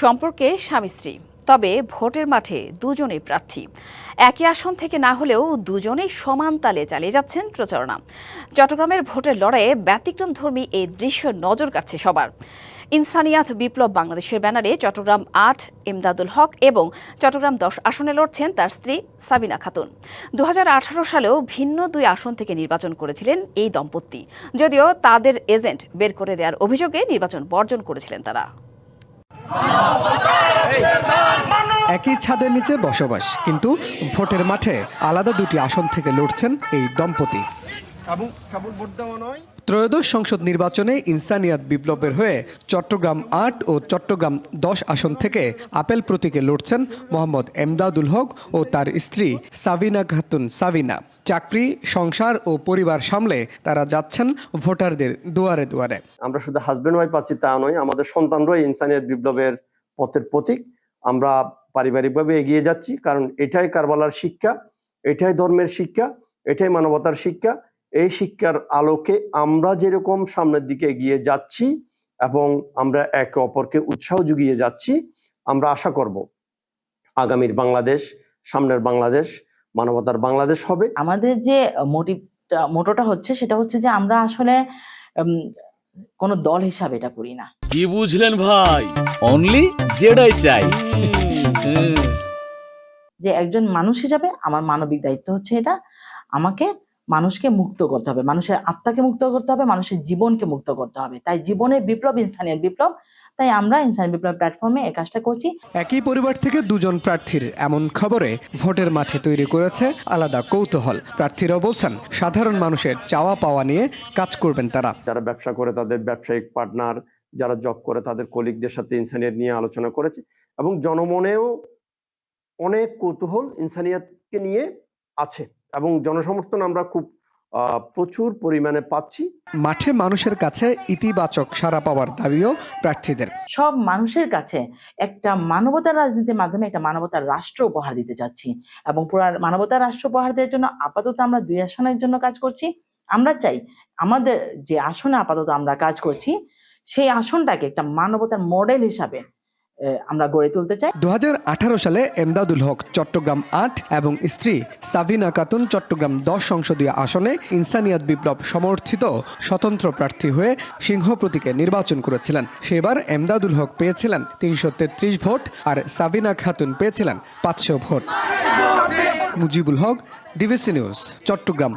সম্পর্কে স্বামী স্ত্রী, তবে ভোটের মাঠে দুজনেই প্রার্থী। একই আসন থেকে না হলেও দুজনেই সমান তালে চালিয়ে যাচ্ছেন প্রচারণা। চট্টগ্রামের ভোটের লড়াইয়ে ব্যতিক্রমধর্মী এই দৃশ্য নজর কাটছে সবার। ইনসানিয়াত বিপ্লব বাংলাদেশের ব্যানারে চট্টগ্রাম ৮ এমদাদুল হক এবং চট্টগ্রাম ১০ আসনে লড়ছেন তার স্ত্রী সাবিনা খাতুন। ২০১৮ সালেও ভিন্ন দুই আসন থেকে নির্বাচন করেছিলেন এই দম্পতি, যদিও তাদের এজেন্ট বের করে দেওয়ার অভিযোগে নির্বাচন বর্জন করেছিলেন তারা। একই ছাদের নিচে বসবাস, কিন্তু ভোটের মাঠে আলাদা দুটি আসন থেকে লড়ছেন এই দম্পতি। ত্রয়োদশ সংসদ নির্বাচনে ইনসানিয়াত বিপ্লবের হয়ে চট্টগ্রাম ৮ ও চট্টগ্রাম ১০ আসন থেকে আপেল প্রতীকে লড়ছেন মোহাম্মদ এমদাদুল হক ও তার স্ত্রী সাবিনা খাতুন সাবিনা। চাকরি, সংসার ও পরিবার সামলে তারা যাচ্ছেন ভোটারদের দুয়ারে দুয়ারে। আমরা শুধু হাজবেন্ড ওয়াইফ পাচ্ছি তা নয়, আমাদের সন্তানরাই ইনসানিয়াত বিপ্লবের পথের প্রতীক। আমরা পারিবারিকভাবে এগিয়ে যাচ্ছি, কারণ এটাই কারবালার শিক্ষা, এটাই ধর্মের শিক্ষা, এটাই মানবতার শিক্ষা। এই শিক্ষার আলোকে আমরা যেরকম সামনের দিকে এগিয়ে যাচ্ছি এবং আমরা একে অপরকে উৎসাহ জুগিয়ে যাচ্ছি, আমরা আশা করব আগামীর বাংলাদেশ, সামনের বাংলাদেশ মানবতার বাংলাদেশ হবে। আমাদের যে মোটোটা হচ্ছে সেটা হচ্ছে যে আমরা আসলে কোনো দল হিসাবে এটা করি না। কি বুঝলেন ভাই? অনলি যেটাই চাই। যে একজন মানুষ হিসাবে আমার মানবিক দায়িত্ব হচ্ছে এটা, আমাকে মানুষকে মুক্ত করতে হবে, মানুষের আত্মাকে মুক্ত করতে হবে, মানুষের জীবনকে মুক্ত করতে হবে। তাই জীবনের বিপ্লব ইনসানিয়াত বিপ্লব, তাই আমরা ইনসানিয়াত বিপ্লব প্ল্যাটফর্মে এই কাজটা করছি। একই পরিবার থেকে দুজন প্রার্থীর এমন খবরে ভোটের মাঠে তৈরি করেছে আলাদা কৌতূহল। প্রার্থীরাও বলছেন সাধারণ মানুষের চাওয়া পাওয়া নিয়ে কাজ করবেন তারা। যারা ব্যবসা করে তাদের ব্যবসায়িক পার্টনার, যারা জব করে তাদের কলিগদের সাথে ইনসানিয়াত নিয়ে আলোচনা করেছে এবং জনমনেও অনেক কৌতূহল ইনসানিয়াতকে নিয়ে আছে এবং জনসমর্থন আমরা খুব প্রচুর পরিমাণে পাচ্ছি। মাঠে মানুষের কাছে ইতিবাচক সাড়া পাওয়ার দাবিও প্রার্থীদের। সব মানুষের কাছে একটা মানবতার রাজনীতির মাধ্যমে একটা মানবতার রাষ্ট্র উপহার দিতে যাচ্ছি এবং পুরো মানবতার রাষ্ট্র উপহার দেওয়ার জন্য আপাতত আমরা ২ আসনের জন্য কাজ করছি। আমরা চাই আমাদের যে আসনে আপাতত আমরা কাজ করছি সেই আসনটাকে একটা মানবতার মডেল হিসাবে আমরা গড়ে তুলতে চাই। ২০১৮ সালে এমদাদুল হক চট্টগ্রাম ৮ এবং স্ত্রী সাবিনা খাতুন চট্টগ্রাম ১০ সংসদীয় আসনে ইনসানিয়াত বিপ্লব সমর্থিত স্বতন্ত্র প্রার্থী হয়ে সিংহ প্রতীকে নির্বাচন করেছিলেন। সেবার এমদাদুল হক পেয়েছিলেন ৩৩৩ ভোট আর সাবিনা খাতুন পেয়েছিলেন ৫০০ vote. Mujibul Haque, DBC news, Chittagong.